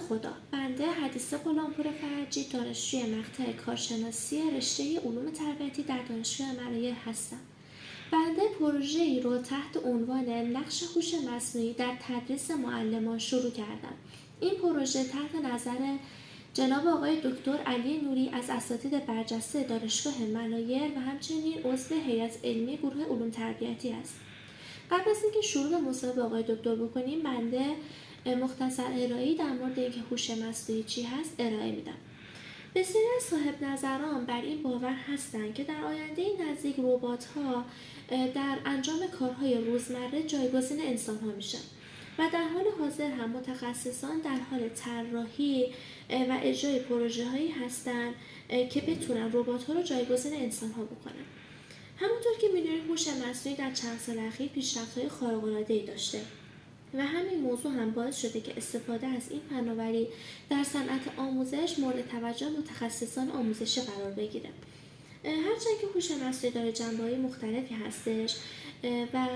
خدا. بنده حدیثه غلامپور فرجی، دانشجوی مقطع کارشناسی رشته علوم تربیتی در دانشگاه المنایل هستم. بنده پروژه‌ای رو تحت عنوان نقش هوش مصنوعی در تدریس معلمان شروع کردم. این پروژه تحت نظر جناب آقای دکتر علی نوری از اساتید برجسته دانشگاه منایل و همچنین عضو هیئت علمی گروه علوم تربیتی است. قبل از اینکه شروع به مصاحبه آقای دکتر بکنیم، بنده مختصر ارائه‌ای در مورد اینکه هوش مصنوعی چی هست ارائه میدم. بسیاری از صاحب نظران بر این باور هستند که در آینده نزدیک ربات‌ها در انجام کارهای روزمره جایگزین انسان‌ها میشن و در حال حاضر هم متخصصان در حال طراحی و اجرای پروژه‌هایی هستند که بتونن ربات‌ها رو جایگزین انسان‌ها بکنن. همونطور که می‌دونید هوش مصنوعی در چند سال اخیر پیشرفت‌های خارق‌العاده‌ای داشته و همین موضوع هم باعث شده که استفاده از این فناوری در صنعت آموزش مورد توجه متخصصان آموزشی قرار بگیره. هرچند که هوش مصنوعی داره جنبه‌های مختلفی هستش و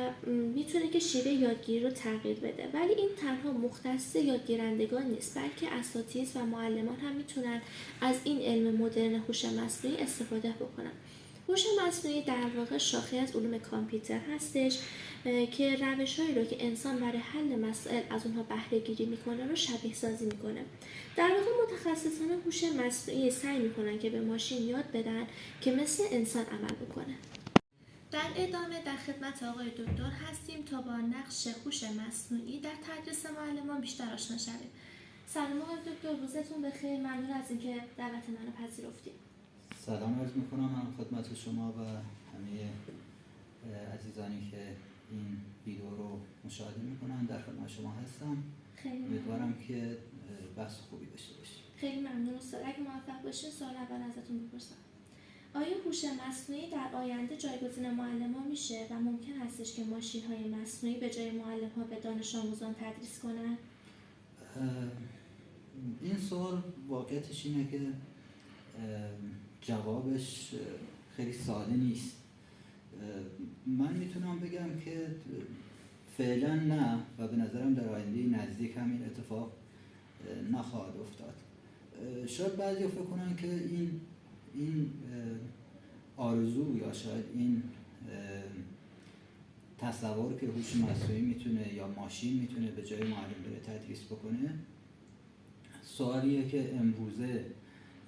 میتونه که شیوه یادگیری رو تغییر بده، ولی این تنها مختص یادگیرندگان نیست، بلکه اساتید و معلمان هم میتونن از این علم مدرن هوش مصنوعی استفاده بکنن. هوش مصنوعی در واقع شاخه از علوم کامپیوتر هستش که روش‌هایی رو که انسان برای حل مسائل از اونها بهره گیری میکنه رو شبیه سازی میکنه. در واقع متخصصان هوش مصنوعی سعی میکنن که به ماشین یاد بدن که مثل انسان عمل بکنه. در ادامه در خدمت آقای دکتر هستیم تا با نقش هوش مصنوعی در تدریس معلمان بیشتر آشنا شویم. سلام آقای دکتر، روزتون بخیر. ممنون از اینکه دعوت منو پذیرفتید. سلام عرض میکنم من خدمت شما و همه عزیزانی که این ویدیو رو مشاهده میکنن. در خدمت شما هستم. خیلی امیدوارم که بحث خوبی داشته باشیم. خیلی ممنون استاد. اگه موفق باشین سوال اول ازتون بپرسم. آیا هوش مصنوعی در آینده جایگزین معلمان میشه و ممکن هستش که ماشین‌های مصنوعی به جای معلم‌ها به دانش آموزان تدریس کنن؟ این سوال واقعیتش اینه که جوابش خیلی ساده نیست. من میتونم بگم که فعلا نه و به نظرم در آینده نزدیک همین اتفاق نخواهد افتاد. شاید بعضی فکر کنن که این آرزو یا شاید این تصور که هوش مصنوعی میتونه یا ماشین میتونه به جای معلم بره تدریس بکنه سوالیه که امروزه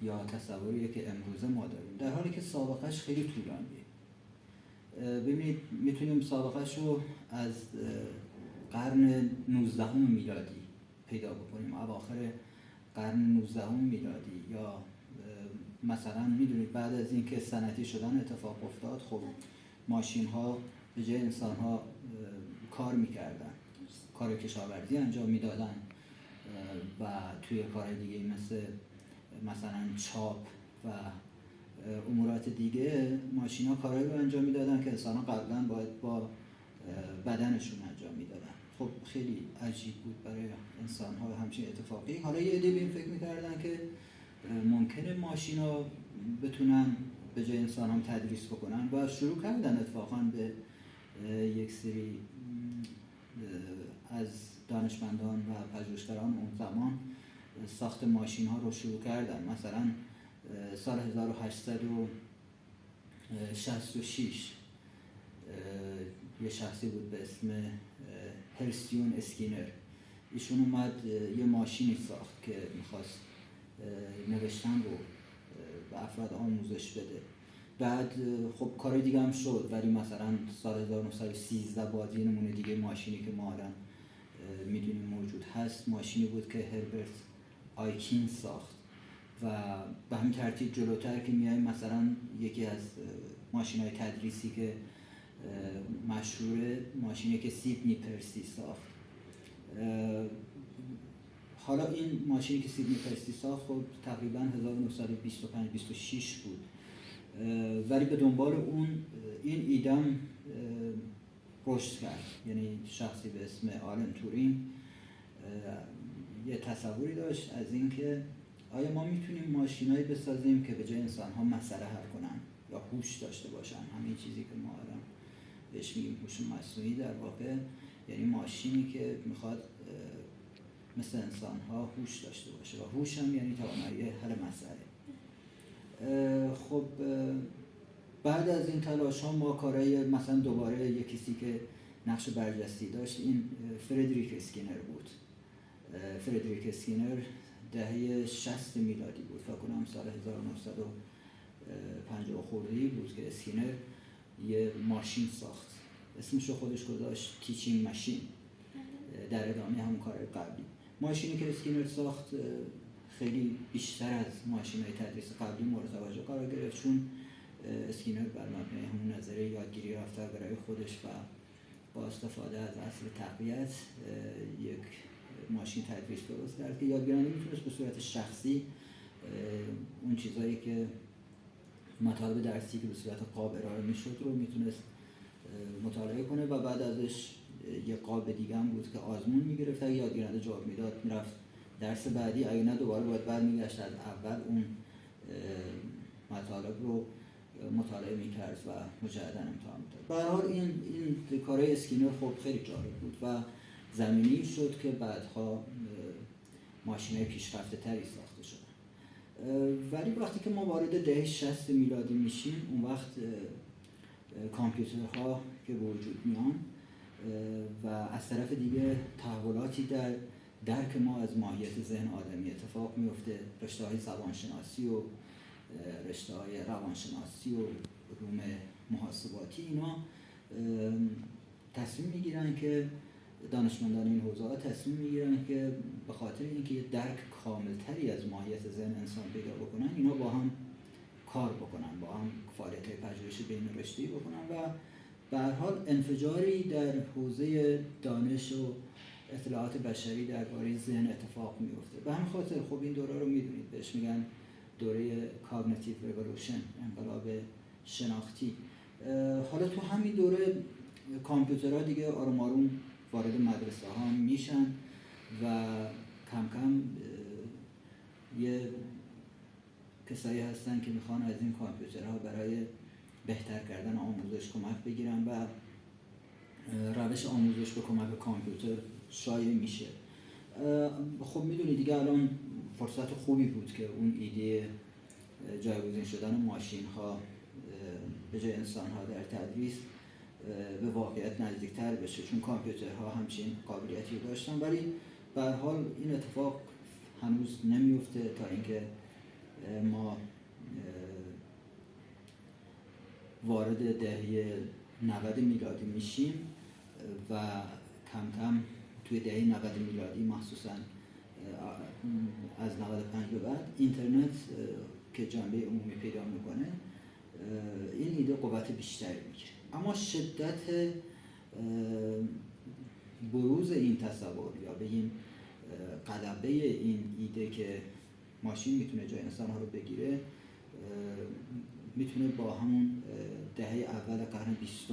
یا تصوریه که امروزه ما داریم، در حالی که سابقش خیلی طولانیه. ببینید میتونیم سابقش رو از قرن 19 میلادی پیدا بکنیم، اواخر قرن 19 میلادی، یا مثلا میدونید بعد از اینکه صنعتی شدن اتفاق افتاد، خب ماشین ها به جای انسان ها کار میکردن، کار کشاورزی انجام میدادن و توی کار دیگه مثلا چاپ و امورات دیگه ماشین ها کارهایی رو انجام میدادن که انسان ها قبلا باید با بدنشون انجام میدادن. خب خیلی عجیب بود برای انسان ها همچین اتفاقی. حالا یه عده به این فکر میکردن که ممکنه ماشین ها بتونن به جای انسان هم تدریس بکنن و شروع کردن اتفاقا به یک سری از دانشمندان و پژوهشگران اون زمان ساخت ماشین ها رو شروع کردن. مثلا سال 1866 یه شخصی بود به اسم هرسیون اسکینر، ایشون اومد یه ماشینی ساخت که میخواست نوشتن رو به افراد آموزش بده. بعد خب کار دیگه هم شد، ولی مثلا سال 1913 باز یه نمونه دیگه ماشینی که ما الان میدونیم موجود هست ماشینی بود که هربرت آیکین ساخت. و به همین ترتیب جلوتر که میایم مثلا یکی از ماشین‌های تدریسی که مشهوره ماشینی که سیدنی پرسی ساخت. حالا این ماشینی که سیدنی پرسی ساخت خب تقریبا 1925-26 بود، ولی به دنبال این ایدم رشد کرد. یعنی شخصی به اسم آلن تورینگ یه تصوری داشت از اینکه آیا ما میتونیم ماشینایی بسازیم که به جای انسان‌ها مسئله حل کنن یا هوش داشته باشن. همین چیزی که ما الان بهش میگیم هوش مصنوعی در واقع یعنی ماشینی که میخواد مثل انسان ها هوش داشته باشه و هوش هم یعنی توانایی حل مسئله. خب بعد از این تلاش ها ما کارهای مثلا دوباره یک کسی که نقش برجسته داشت این فردریک اسکینر بود. فردریک اسکینر دهه 60 میلادی بود، فکر کنم سال 1950 خورده‌ای بود که اسکینر یه ماشین ساخت، اسمش رو خودش گذاشت تیچینگ ماشین، در ادامه همون کار قبلی. ماشینی که اسکینر ساخت خیلی بیشتر از ماشین‌های تدریس قبلی مورد توجه قرار گرفت، چون اسکینر بر مبنای همون نظریه یادگیری رفتار برای خودش و با استفاده از اصل تقویت یک ماشین تدریس درست کرد که یادگیرنده میتونست به صورت شخصی اون چیزایی که مطالب درسی که به صورت قاب ارائه میشد رو میتونست مطالعه کنه و بعد ازش یک قاب دیگه هم بود که آزمون میگرفت، اگه یادگیرنده جواب میداد میرفت درس بعدی، اگه نه دوباره باید برمیگشت از اول اون مطالب رو مطالعه میکرد و مجددا امتحان میداد. به هر حال این کارهای اسکینر خب خیلی جالب بود و زمینه‌ای شد که بعدها ماشین‌های پیشرفته تری ساخته شدن. ولی وقتی که ما وارد دهه 60 میلادی میشیم، اون وقت کامپیوترها که به وجود میان و از طرف دیگه تحولاتی در درک ما از ماهیت ذهن آدمی اتفاق میفته. رشته‌های زبانشناسی و رشته‌های روانشناسی و علوم محاسباتی اینا تصمیم میگیرن که دانشمندان این حوزه‌ها تصمیم میگیرن که به خاطر اینکه یه درک کاملتری از ماهیت ذهن انسان پیدا بکنن، اینا با هم کار بکنن، با هم فعالیت‌های پژوهشی بین رشته‌ای بکنن و به هر حال انفجاری در حوزه دانش و اطلاعات بشری درباره ذهن اتفاق میفته. به همین خاطر خب این دوره رو میدونید بهش میگن دوره کاگنیتیو ریولوشن، انقلاب شناختی. حالا تو همین دوره کامپیوترها دیگه آروم آروم وارد مدرسه ها میشن و کم کم یه کسایی هستن که میخوان از این کامپیوترها برای بهتر کردن آموزش کمک بگیرن و روش آموزش به کمک کامپیوتر شایع میشه. خب میدونید دیگه الان فرصت خوبی بود که اون ایده جایگزین شدن ماشین ها به جای انسان ها در تدریس به واقعیت نزدیکتر بشه، چون کامپیوترها همچین قابلیتی داشتن. ولی به هر حال این اتفاق هنوز نمیفته تا اینکه ما وارد دهه 90 میلادی میشیم و کم کم توی دهه 90 میلادی مخصوصاً از 95 به بعد اینترنت که جنبه عمومی پیدا میکنه این ایده قوت بیشتری میگیره. اما شدت بروز این تصور یا بگیم غلبه این ایده که ماشین میتونه جای انسان ها رو بگیره میتونه با همون دهه اول قرن 20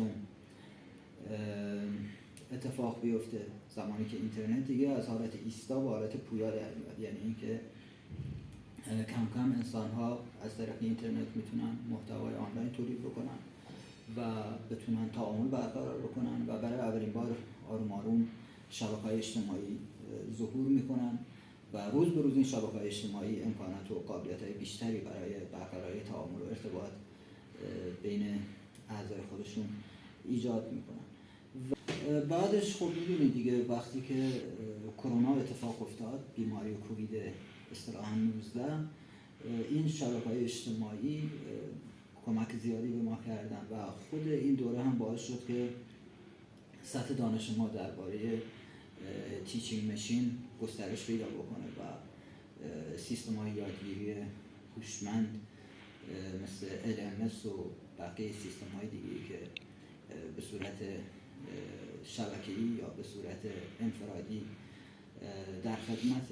اتفاق بیفته، زمانی که اینترنت دیگه از حالت ایستا به حالت پویا در میاد. یعنی اینکه کم کم انسان ها از طریق اینترنت میتونن محتوای آنلاین تولید بکنن و بتونن تعامل برقرار بکنن و برای اولین بار آروم آروم شبکه‌های اجتماعی ظهور میکنن و روز به روز این شبکه‌های اجتماعی امکانات و قابلیت‌های بیشتری برای برقراری تعامل و ارتباط بین اعضای خودشون ایجاد میکنن. بعدش خب میدونید دیگه وقتی که کرونا اتفاق افتاد، بیماری کووید اصطلاحاً 19، این شبکه‌های اجتماعی کمک زیادی به ما کردن و خود این دوره هم باعث شد که سطح دانش ما درباره تیچینگ ماشین گسترش پیدا بکنه و سیستم‌های یادگیری هوشمند مثل LMS و بقیه سیستم‌های دیگه‌ای که به صورت شبکه‌ای یا به صورت انفرادی در خدمت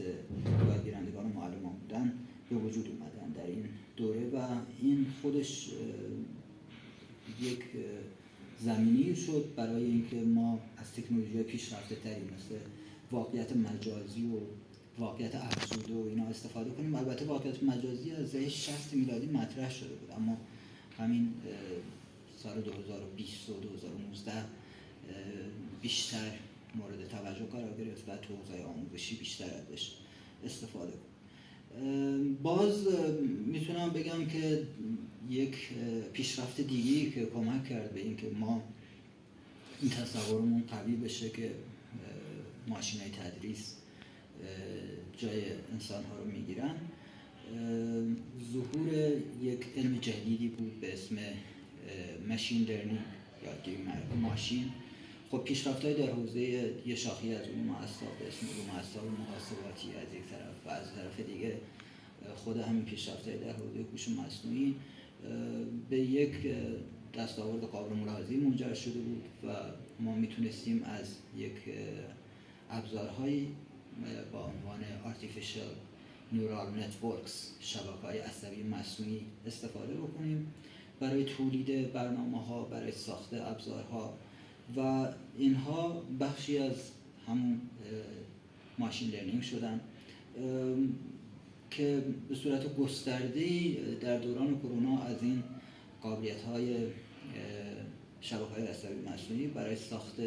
یادگیرندگان و معلمان بودن به وجود اومدن در این دوره و این خودش یک زمینی شد برای اینکه ما از تکنولوژی پیشرفته تری مثل واقعیت مجازی و واقعیت افزوده و اینا استفاده کنیم. البته واقعیت مجازی از دهه 60 میلادی مطرح شده بود، اما همین سال 2020 و 2019 بیشتر مورد توجه قرار گرفت و تو حوزه آموزشی بیشتر ازش استفاده کنیم. باز میتونم بگم که یک پیشرفت دیگه‌ای که کمک کرد به اینکه ما این تصورمون قوی بشه که ماشین‌های تدریس جای انسان‌ها رو میگیرن، ظهور یک علم جدیدی بود به اسم ماشین لرنینگ، یادگیری ماشین. خب پیشرفت‌های در حوزه یه شاخه از علوم اعصاب به اسم علوم اعصاب محاسباتی از یک طرف و از طرف دیگه خود همین پیشرفت‌های در حوزه هوش مصنوعی به یک دستاورد قابل ملاحظه‌ای منجر شده بود و ما میتونستیم از یک ابزارهایی با عنوان Artificial Neural Networks، شبکه‌های عصبی مصنوعی استفاده بکنیم برای تولید برنامه‌ها، برای ساخت ابزارها و اینها بخشی از همون ماشین لرنینگ شدن که به صورت گسترده‌ای در دوران کرونا از این قابلیت‌های شبکه‌های عصبی مصنوعی برای ساخت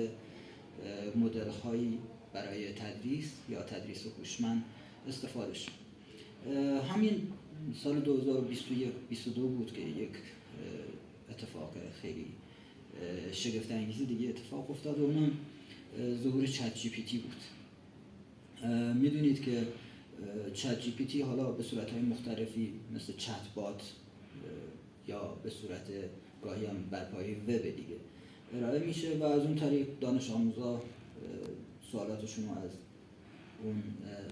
مدل‌هایی برای تدریس یا تدریس هوشمند استفاده شد. همین سال 2021-22 بود که یک اتفاق خیلی شگفت‌انگیز دیگه اتفاق افتاد و اونم ظهور چت جی پی تی بود. میدونید که چت جی پی تی حالا به صورت‌های مختلفی مثل چت بات یا به صورت گاهی هم بر پایه وب دیگه ارائه میشه و از اون طریق دانش آموزا سوالاتشون رو از اون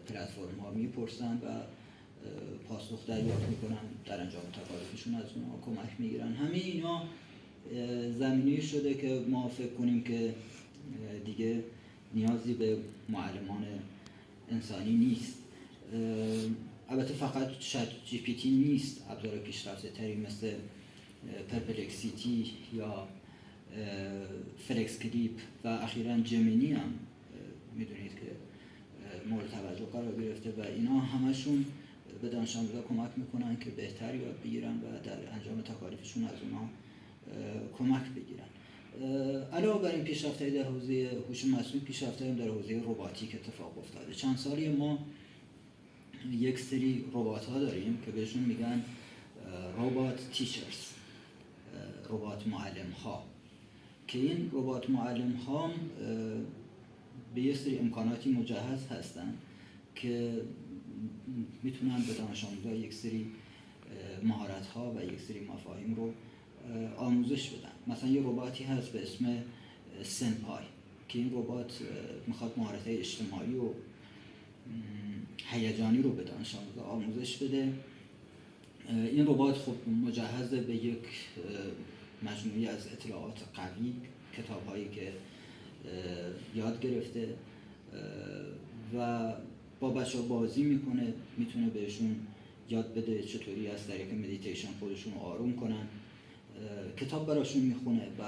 پلتفرم ها میپرسن و پاسخ دریافت میکنن، در انجام تکالیفشون از اونها کمک میگیرن. همه اینا زمینه‌ای شده که ما فکر کنیم که دیگه نیازی به معلمان انسانی نیست. البته فقط چت جی پی تی نیست، ابزار پیشرفته تری مثل پرپلکسیتی یا فلکس کلیپ و اخیراً جمینی هم میدونید که مورد توجه قرار گرفته و اینا همشون به دانش آموزا کمک میکنن که بهتر یاد بگیرن و در انجام تکالیفشون از اونها کمک بگیرن. علاوه بر این پیشرفت‌های در حوزه هوش مصنوعی، پیشرفت‌های در حوزه رباتیک اتفاق افتاده. چند سالی ما یک سری ربات‌ها داریم که بهشون میگن ربات تیچرز، ربات معلم‌ها، که این ربات معلم‌ها به یک سری امکاناتی مجهز هستن که میتونن به دانش آموزا یک سری مهارت‌ها و یک سری مفاهیم رو آموزش بدن. مثلا یه رباتی هست به اسم سنپای که این ربات میخواد مهارت‌های اجتماعی و هیجانی رو به دانش آموزا آموزش بده. این ربات خب مجهز به یک مجموعی از اطلاعات قوی، کتاب‌هایی که یاد گرفته و با بچه‌ها بازی میکنه، میتونه بهشون یاد بده چطوری از طریق مدیتیشن خودشون رو آروم کنن. کتاب براشون میخونه و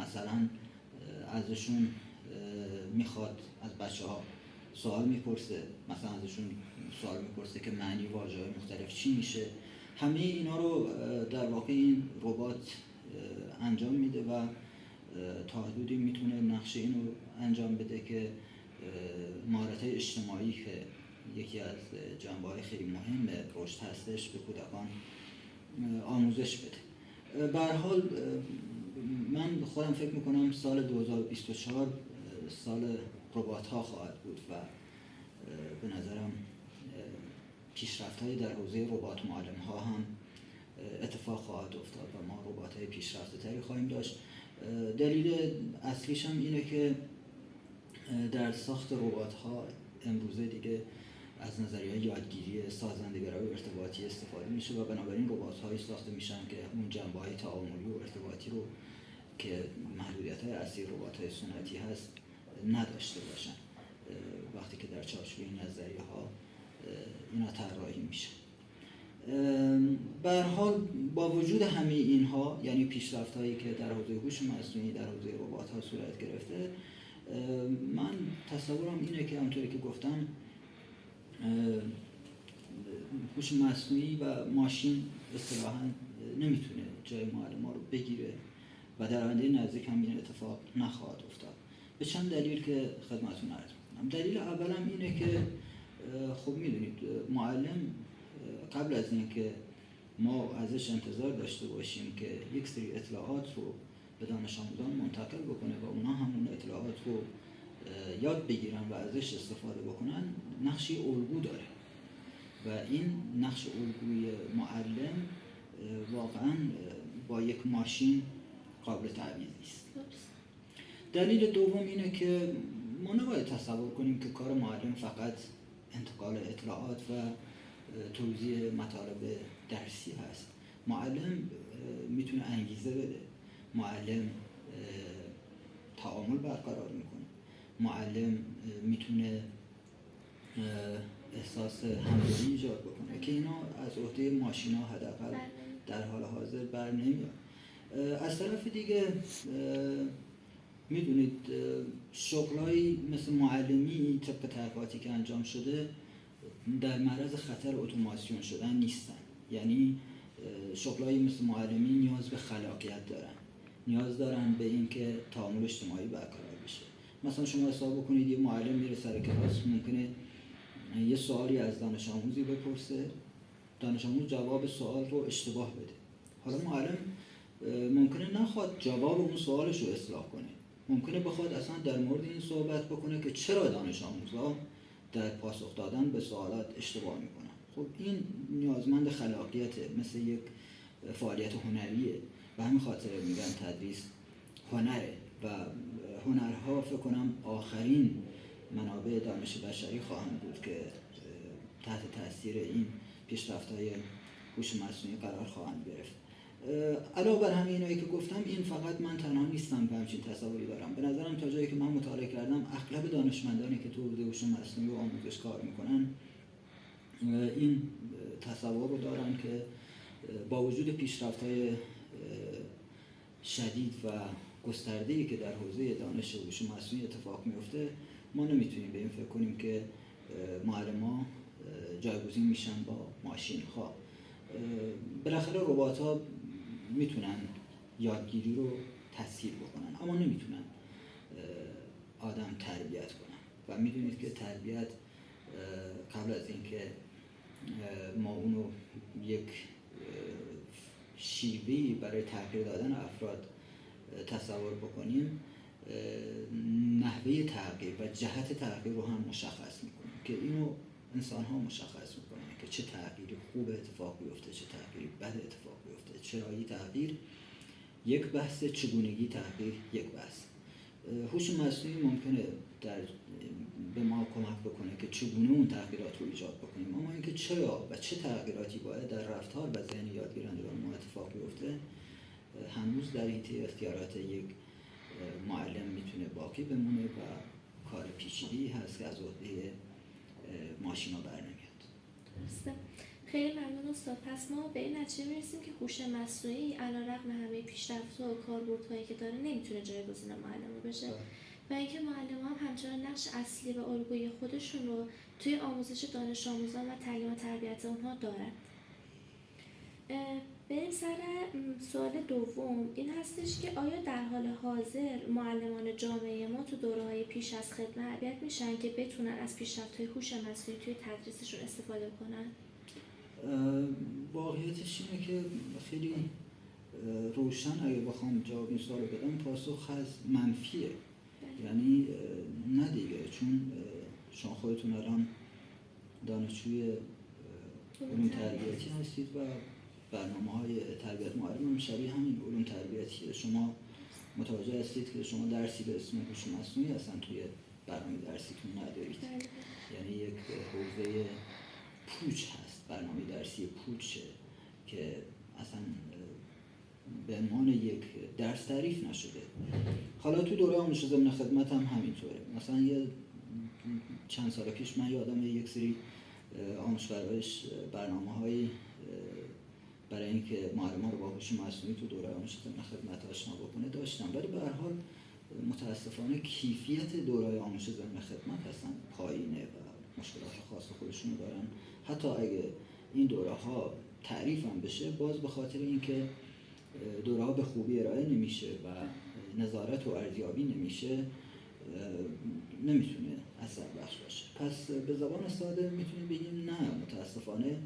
مثلا ازشون میخواد، از بچه‌ها سوال میپرسه، مثلا ازشون سوال میپرسه که معنی واژه‌های مختلف چی میشه. همه اینا رو در واقع این ربات انجام میده و تا حدودی میتونه نقشه اینو انجام بده که مهارت‌های اجتماعی که یکی از جنبه‌های خیلی مهم رشد هستش به کودکان آموزش بده. به هر حال من خودم فکر میکنم سال 2024 سال ربات‌ها خواهد بود و به نظرم پیشرفت‌های در حوزه ربات معلم‌ها هم اتفاق خواهد افتاد و ما ربات‌های پیشرفته‌تری خواهیم داشت. دلیل اصلیش هم اینه که در ساخت ربات‌ها امروزه دیگه از نظریه یادگیری سازنده‌گرایی و ارتباطی استفاده میشه و بنابراین ربات‌هایی ساخته میشن که اون جنبه‌های تعاملی و ارتباطی رو که محدودیت‌های اصلی ربات‌های سنتی هست نداشته باشن وقتی که در چارچوب این نظریه‌ها اینا طراحی میشه. به هر حال با وجود همه اینها، یعنی پیشرفت‌هایی که در حوزه هوش مصنوعی در حوزه ربات‌ها صورت گرفته، من تصورم اینه که همونطوری که گفتم هوش مصنوعی و ماشین اصطلاحاً نمیتونه جای معلم‌ها رو بگیره و در آینده نزدیک هم این اتفاق نخواهد افتاد. به چند دلیل که خدمتتون عرض می‌کنم. دلیل اولم اینه که خب میدونید معلم قبل از اینکه ما ازش انتظار داشته باشیم که یک سری اطلاعات رو به دانش آموزان منتقل بکنه و اونا همون اطلاعات رو یاد بگیرن و ازش استفاده بکنن، نقشی الگو داره و این نقش الگوی معلم واقعا با یک ماشین قابل تعویض نیست. دلیل دوم اینه که ما نباید تصور کنیم که کار معلم فقط انتقال اطلاعات و توزیع مطالب درسی هست. معلم میتونه انگیزه بده، معلم تعامل برقرار میکنه، معلم میتونه احساس همدلی ایجاد بکنه که اینا از عهده ماشینا حداقل در حال حاضر بر نمیاد. از طرف دیگه میدونید شغلایی مثل معلمی طبق تحقیقاتی که انجام شده در معرض خطر اتوماسیون شدن نیستن. یعنی شغلایی مثل معلمی نیاز به خلاقیت دارن، نیاز دارن به اینکه تعامل اجتماعی برقرار بشه. مثلا شما حساب بکنید یه معلم میره سر کلاس، ممکنه یه سوالی از دانش آموزی بپرسه، دانش آموز جواب سوال رو اشتباه بده. حالا معلم ممکنه نخواد جواب اون سوالش رو اصلاح کنه، ممکنه بخواد اصلا در مورد این صحبت بکنه که چرا دانش آموزها در پاسخ دادن به سوالات اشتباه میکنن. خب این نیازمند خلاقیته، مثل یک فعالیت هنریه و همین خاطر میگن تدریس هنره و هنرها فکر کنم آخرین منابع دانش بشری خواهند بود که تحت تاثیر این پیشرفت‌های هوش مصنوعی قرار خواهند گرفت. علاوه بر همه اینایی که گفتم، این فقط من تنها نیستم که همچین تصوری دارم. به نظرم تا جایی که من مطالعه کردم اغلب دانشمندانی که تو حوزه هوش مصنوعی و آموزش کار میکنن این تصور رو دارن که با وجود پیشرفت‌های شدید و گسترده‌ای که در حوزه دانش هوش مصنوعی اتفاق میفته، ما نمیتونیم به این فکر کنیم که معلم‌ها جایگزین میشن با ماشین‌ها. بالاخره ربات‌ها میتونن یادگیری رو تسهیل بکنن، اما نمیتونن آدم تربیت کنن و میدونید که تربیت قبل از اینکه ما اونو یک شیوهی برای تغییر دادن افراد تصور بکنیم، نحوه تغییر و جهت تغییر رو هم مشخص میکنیم که اینو انسان ها مشخص میکنن که چه تغییری خوب اتفاق بیفته، چه تغییری بد اتفاق بیفته، چرایی تغییر یک بحث، چگونگی تغییر یک بحث. هوش مصنوعی ممکنه به ما کمک بکنه که چگونه اون تغییرات رو ایجاد بکنیم، اما اینکه چرا و چه تغییراتی باید در رفتار و ذهن یادگیرندگان ما اتفاق بیفته هنوز در حیطه اختیارات یک معلم میتونه باقی بمونه و کار پیچیده‌ای هست که از عهده ماشینا برنمیاد. درسته. خیلی ممنون استاد. پس ما به این نتیجه میرسیم که هوش مصنوعی علیرغم همه پیشرفت‌ها و کاربردهایی که داره نمیتونه جایگزین معلم بشه و اینکه معلم‌ها هم همچنان نقش اصلی و الگوی خودشون رو توی آموزش دانش آموزان و تعلیم و تربیت اونها دارن. بریم سر سوال دوم. این هستش که آیا در حال حاضر معلمان جامعه ما تو دوره‌های پیش از خدمت تربیت میشن که بتونن از پیشرفت‌های هوش مصنوعی توی تدریسشون استفاده کنن؟ واقعیتش اینه که خیلی روشن اگه بخوام جواب این سوال بدم پاسخ هست منفیه. یعنی نه دیگه، چون شما خودتون الان دانشجوی علوم تربیتی هستید و برنامه‌های تربیت معلم هم شبیه همین علوم تربیتیه. شما متوجه هستید که شما درسی به اسم هوش مصنوعی اصلا توی برنامه درسیتون ندارید. یعنی یک حوزه پوچ هست، برنامه درسی پوچه که اصلا به عنوان یک درس تعریف نشده. حالا تو دوره آموزش ضمن خدمت هم همینطوره. مثلا یه چند سال پیش من یادم یک سری آموزشگرایش برنامه‌هایی برای اینکه معلمان رو با هوش مصنوعی تو دوره آموزش ضمن خدمت آشنا بکنه داشتم، ولی به هر حال متاسفانه کیفیت دوره آموزش ضمن خدمت اصلا پایینه و مشکلات خاص خودشون دارن. حتی اگه این دوره ها تعریف هم بشه، باز به خاطر اینکه دوره ها به خوبی ارائه نمیشه و نظارت و ارزیابی نمیشه، نمیتونه اثر بخش باشه. پس به زبان ساده میتونیم بگیم نه، متاسفانه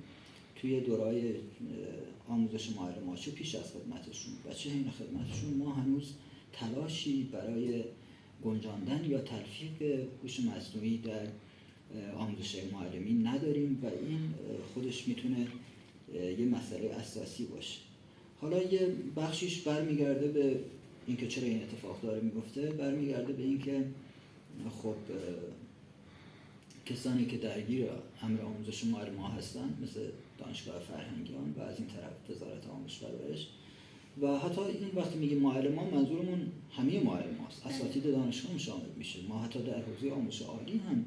توی دورای آموزش معلم چه پیش از خدمتشون و چه حین خدمتشون ما هنوز تلاشی برای گنجاندن یا تلفیق هوش مصنوعی در آموزش معلمی نداریم و این خودش میتونه یه مسئله اساسی باشه. حالا یه بخشیش برمیگرده به اینکه چرا این اتفاق داره میفته، برمیگرده به اینکه خب کسانی که درگیر امر آموزش معلم ها هستن مثل دانشگاه فرهنگیان و از این طرف وزارت آموزش و پرورش و حتی این وقتی میگیم معلم ها منظورمون همه معلم هاست، اساتید دانشگاه هم شامل میشه. ما حتی در حوزه آموزش عالی هم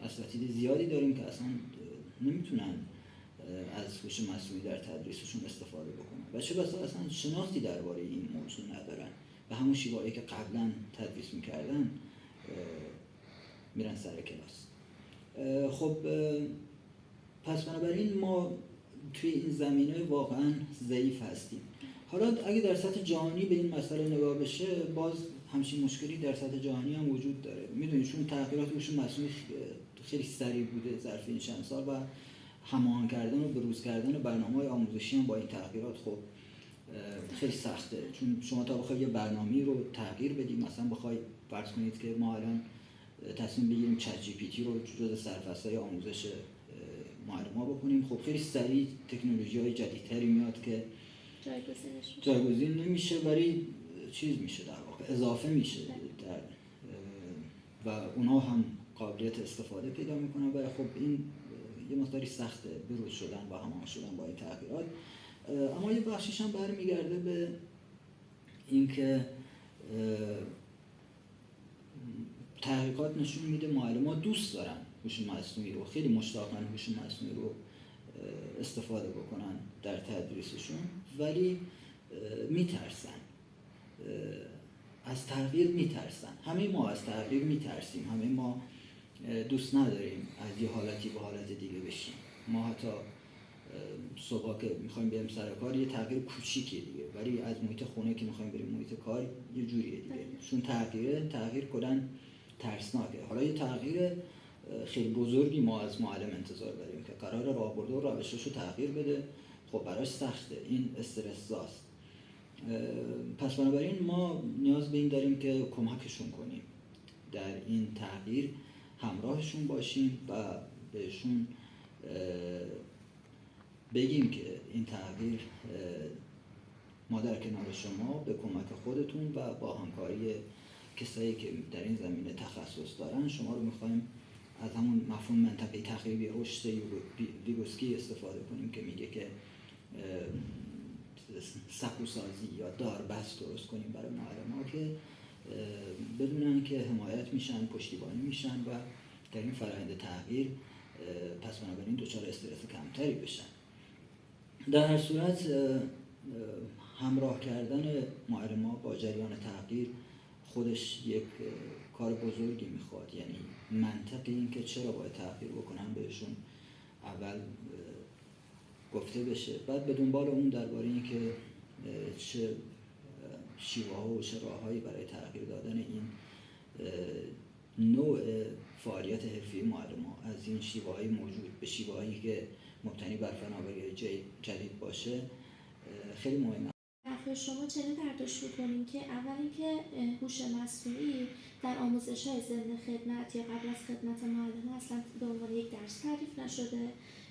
اساتید زیادی داریم که اصلا نمیتونن از هوش مصنوعی در تدریسشون استفاده بکنن و چه بسا اصلا شناختی درباره این موضوع ندارن و همون شیوهی که قبلا تدریس میکردن میرن سر کلاس. خب پس بنابراین ما توی این زمینه واقعا ضعیف هستیم. حالا اگه در سطح جهانی به این مسئله نگاه بشه، باز همچین مشکلی در سطح جهانی هم وجود داره. میدونید چون تغییرات هوش مصنوعی خیلی سریع بوده ظرف این چند سال و هماهنگ کردن و بروز کردن برنامه‌های آموزشی هم با این تغییرات خب خیلی سخته. چون شما تا بخوای یه برنامه‌ای رو تغییر بدی، مثلا بخوای فرض کنید که ما الان تصمیم بگیریم چت جی پی تی رو جزء سرفصل‌های آموزش معلم‌ها بکنیم، خب خیلی سریع تکنولوژی‌های جدیدتری میاد که جایگزین نمیشه ولی چیز میشه، در واقع اضافه میشه در و اونها هم قابلیت استفاده پیدا میکنن و خب این یه مقداری سخته بروز شدن و هماهنگ شدن با این تغییرات. اما یه بخشیش هم برمیگرده به اینکه تحقیقات نشون میده معلم‌ها دوست دارن هوش مصنوعی رو، خیلی مشتاقن هوش مصنوعی رو استفاده بکنن در تدریسشون، ولی میترسن از تغییر، میترسن. همه ما از تغییر میترسیم، همه ما دوست نداریم از یه حالتی به حالت دیگه بشیم. ما حتی صبح که میخوایم بریم سر کار یه تغییر کوچیکیه دیگه، ولی از محیط خونه که میخوایم بریم محیط کار یه جوریه دیگه، چون تغییر کلاً ترسناکه. حالا یه تغییر خیلی بزرگی ما از معلم انتظار داریم که قرار راهبرد و روشش رو تغییر بده، خب براش سخته، این استرس‌زاست. پس بنابراین ما نیاز به این داریم که کمکشون کنیم در این تغییر، همراهشون باشیم و بهشون بگیم که این تغییر ما در کنار شما به کمک خودتون و با همکاری کسایی که در این زمینه تخصص دارن شما رو میخوایم از همون مفهوم منطقه تخریبی رشد ویگوتسکی استفاده کنیم که میگه که سکوسازی یا داربست درست کنیم برای معلم‌ها که بدونن که حمایت میشن، پشتیبانی میشن و در این فرآیند تغییر پس بنابراین دچار استرس کمتری بشن. در هر صورت همراه کردن معلم‌ها با جریان تغییر خودش یک کار بزرگی میخواد. یعنی منطق این که چرا باید تغییر بکنن بهشون اول گفته بشه، بعد به دنبال اون درباره این که چه شیوه‌ها و چه راه‌هایی برای تغییر دادن این نوع فعالیت حرفی معلم‌ها از این شیوه‌های موجود به شیوه‌هایی که مبتنی بر فناوری‌های جدید باشه خیلی مهمه. حرف شما چنین برداشت می‌کنیم که اول اینکه هوش مصنوعی در آموزش‌های ضمن خدمت یا قبل از خدمت معلم اصلا به عنوان یک درس تعریف نشده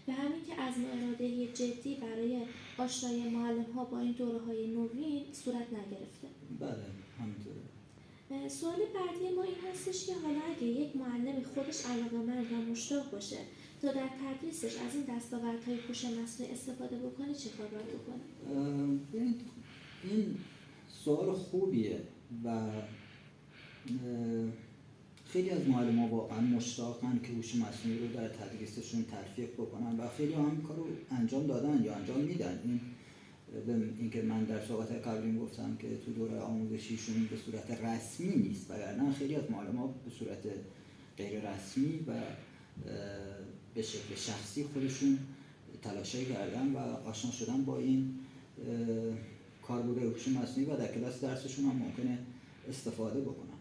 و همین که عزم و اراده جدی برای آشنایی معلم‌ها با این دوره‌های نوین صورت نگرفته. بله همینطوره. سوال بعدی ما این هستش که حالا اگه یک معلم خودش علاقه‌مند و مشتاق باشه تا در تدریسش از این دستاوردهای هوش مصنوعی استفاده بکنه چه کار باید بکنه؟ این سوال خوبیه و خیلی از معلم‌ها واقعا مشتاقن که هوش مصنوعی رو در تدریسشون تلفیق بکنن و خیلی هم کارو انجام دادن یا انجام میدن. اینکه من در صحبت قبلی گفتم که تو دوره آموزشیشون به صورت رسمی نیست، وگرنه خیلی از معلم‌ها به صورت غیر رسمی و به شکل شخصی خودشون تلاشی کردن و آشنا شدن با این کاربرد هوش مصنوعی و در کلاس درسشون هم ممکنه استفاده بکنن.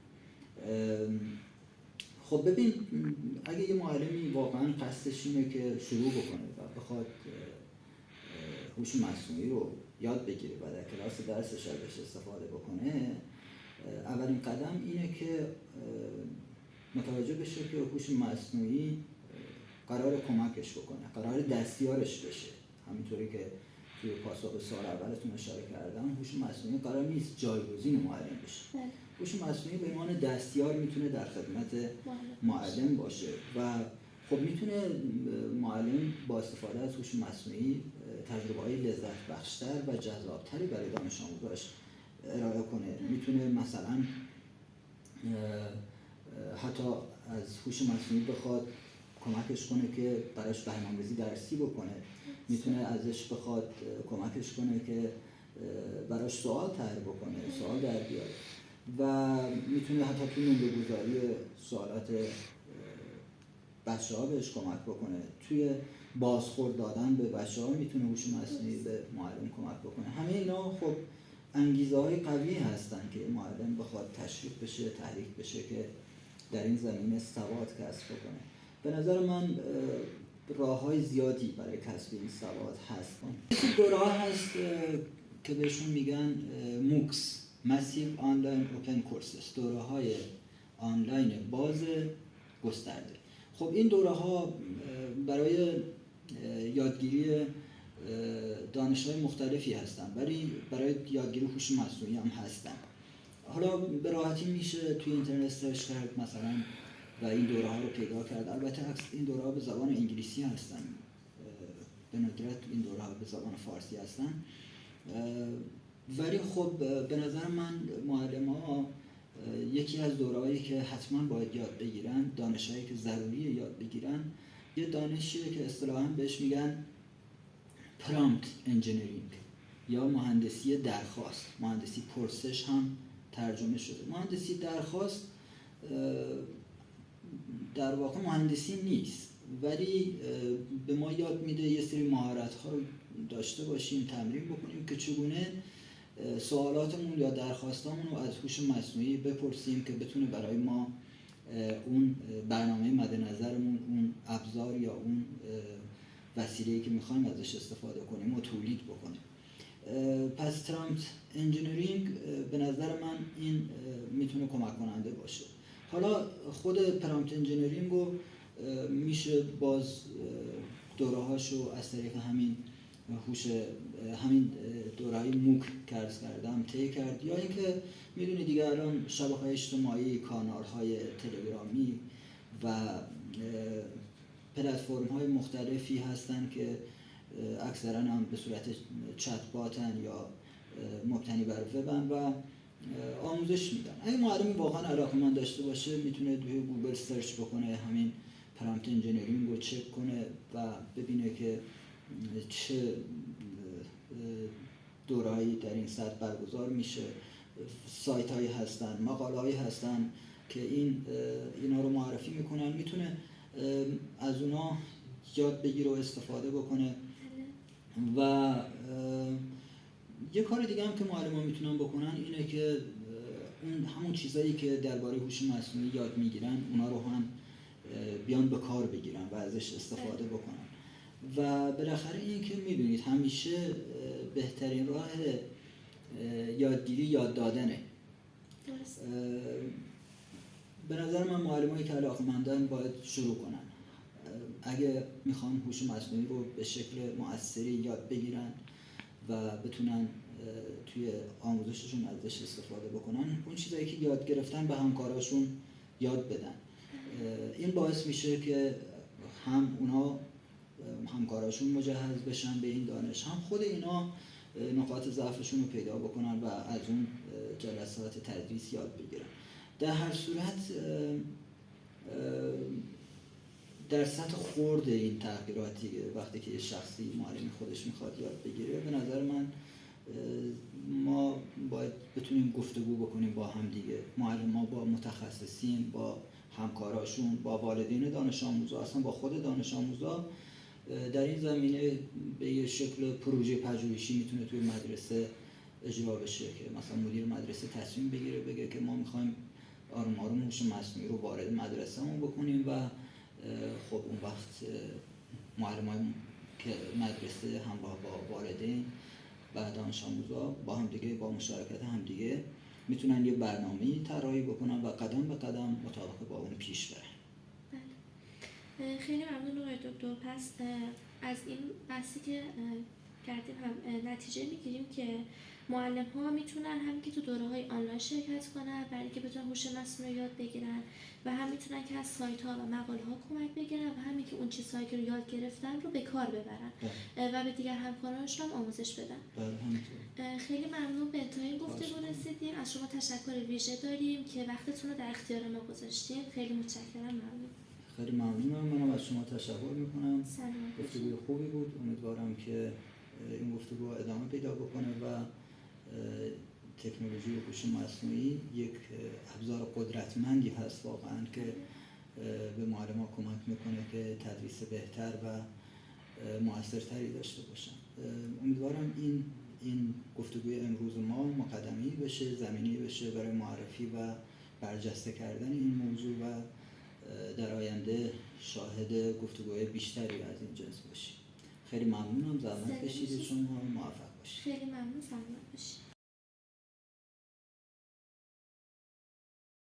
خب ببین، اگه یه معلمی واقعا قصدش اینه که شروع بکنه و بخواد هوش مصنوعی رو یاد بگیره و در کلاس درسش ازش استفاده بکنه، اولین قدم اینه که متوجه بشه که هوش مصنوعی قرار کمکش بکنه، قرار دستیارش بشه. همینطوری که توی پاسخ سوال اولتون اشاره کردم، هوش مصنوعی قرار نیست جایگزین معلم بشه. هوش مصنوعی به عنوان دستیار میتونه در خدمت معلم باشه و خب میتونه معلم با استفاده از هوش مصنوعی تجربه‌های لذت بخشتر و جذابتری برای دانش آموزاش ارائه کنه. میتونه مثلا حتی از هوش مصنوعی بخواد کمکش کنه که براش برنامه‌ریزی درسی بکنه. میتونه ازش بخواد کمکش کنه که براش سوال طرح بکنه، سوال در بیاره و میتونه حتی تو نمره‌گذاری سوالات بچه‌ها بهش کمک بکنه. توی بازخورد دادن به بچه‌ها میتونه هوش مصنوعی به معلم کمک بکنه. همه اینا خب انگیزه‌های قوی هستن که معلم بخواد تشویق بشه، تحریک بشه که در این زمینه سواد کسب بکنه. به نظر من راه‌های زیادی برای کسب این سواد هست. این دوره‌ها هست که بهشون میگن موکس، Massive Online Open Courses، دوره‌های آنلاین باز گسترده. خب این دوره‌ها برای یادگیری دانش‌های مختلفی هستن، برای یادگیری هوش مصنوعی هم هستن. حالا به راحتی میشه توی اینترنت سرچ کرد مثلا و این دوره‌ها رو پیدا کرد. البته این دوره‌ها به زبان انگلیسی هستن، به ندرت این دوره‌ها به زبان فارسی هستن، ولی خب به نظر من معلم‌ها یکی از دوره‌هایی که حتما باید یاد بگیرن، دانش‌هایی که ضروریه یاد بگیرن، یه دانشیه که اصطلاحاً بهش میگن پرامپت انجینیرینگ یا مهندسی درخواست. مهندسی پرسش هم ترجمه شده. مهندسی درخواست در واقع مهندسی نیست، ولی به ما یاد میده یه سری مهارت‌ها رو داشته باشیم، تمرین بکنیم که چگونه سوالاتمون یا درخواستامون رو از هوش مصنوعی بپرسیم که بتونه برای ما اون برنامه مد نظرمون، اون ابزار یا اون وسیله‌ای که می‌خوایم ازش استفاده کنیم و تولید بکنیم. پس پرامپت انجینیرینگ به نظر من این میتونه کمک کننده باشه. حالا خود پرامپت انجینیرینگ رو میشه باز دوره‌هاشو از طریق همین دوره‌های موک کردم طی کرد، یا اینکه میدونی دیگه الان شبکه‌های اجتماعی، کانال‌های تلگرامی و پلتفرم‌های مختلفی هستن که اکثرا هم به صورت چت باتن یا مبتنی بر وبن و آموزش میدن. اگه معلمی واقعا علاقه‌مند داشته باشه میتونه توی گوگل سرچ بکنه، همین پرامپت انجینیرینگ رو چک کنه و ببینه که چه دوره‌ای در این سطح برگزار میشه. سایت‌هایی هستن، مقاله‌هایی هستن که اینا رو معرفی میکنن، میتونه از اونا یاد بگیره و استفاده بکنه. و یه کار دیگه هم که معلم‌ها میتونن بکنن اینه که اون همون چیزایی که درباره هوش مصنوعی یاد میگیرن اونا رو هم بیان به کار بگیرن و ازش استفاده بکنن. و بالاخره این که میدونید همیشه بهترین راه یادگیری یاد دادنه. به نظر من معلمایی که علاقه‌مندن باید شروع کنن. اگه میخوان هوش مصنوعی رو به شکل مؤثری یاد بگیرن و بتونن توی آموزششون ازش استفاده بکنن، اون چیزایی که یاد گرفتن به همکاراشون یاد بدن. این باعث میشه که هم اونا همکاراشون مجهز بشن به این دانش، هم خود اینا نقاط ضعفشون رو پیدا بکنن و از اون جلسات تدریس یاد بگیرن. در هر صورت در سطح خرد این تغییراتی وقتی که یه شخصی معلم خودش میخواد یاد بگیره، به نظر من ما باید بتونیم گفتگو بکنیم با هم دیگه، معلم‌ها با متخصصین، با همکاراشون، با والدین دانش آموزا، اصلا با خود دانش آموزا در این زمینه به یه شکل پروژه پژوهشی میتونه توی مدرسه اجرا بشه که مثلا مدیر مدرسه تصمیم بگیره بگه که ما میخوایم آروم آروم هوش مصنوعی رو وارد مدرسه‌مون بکنیم و خب اون وقت معلمای که مدرسه همراه با والدین و دانش آموزا با هم دیگه، با مشارکت هم دیگه میتونن یه برنامه‌ای طراحی بکنن و قدم به قدم مطابق با اون پیش برن. خیلی ممنون آقای دکتر. پس از این بحثی که کردیم هم نتیجه میگیریم که معلم ها میتونن هم که تو دوره های آنلاین شرکت کنن برای اینکه بتونن هوش مصنوعی یاد بگیرن و هم میتونن که از سایت ها و مقاله ها کمک بگیرن و همین که اون چیزهایی که رو یاد گرفتن رو به کار ببرن و به دیگر همکارانشون هم آموزش بدن. خیلی ممنون. به انتهای این گفتگو رسیدیم. از شما تشکر ویژه داریم که وقتتون رو در اختیار ما گذاشتین. خیلی متشکرم. ممنون. خیلی ممنونم. منم از شما تشکر میکنم. گفتگوی خوبی بود. امیدوارم که این گفتگو ادامه پیدا بکنه و تکنولوژی هوش مصنوعی یک ابزار قدرتمندی هست واقعا که به معلم‌ها کمک میکنه که تدریس بهتر و مؤثرتری داشته باشن. امیدوارم این گفتگوی امروز ما مقدمه‌ای بشه، زمینه‌ای بشه برای معرفی و برجسته کردن این موضوع و در آینده شاهد گفتگوهای بیشتری از این جنس باشیم. خیلی ممنونم. زحمت کشیدید. شما موفق باشید. خیلی ممنون. زحمت باشید.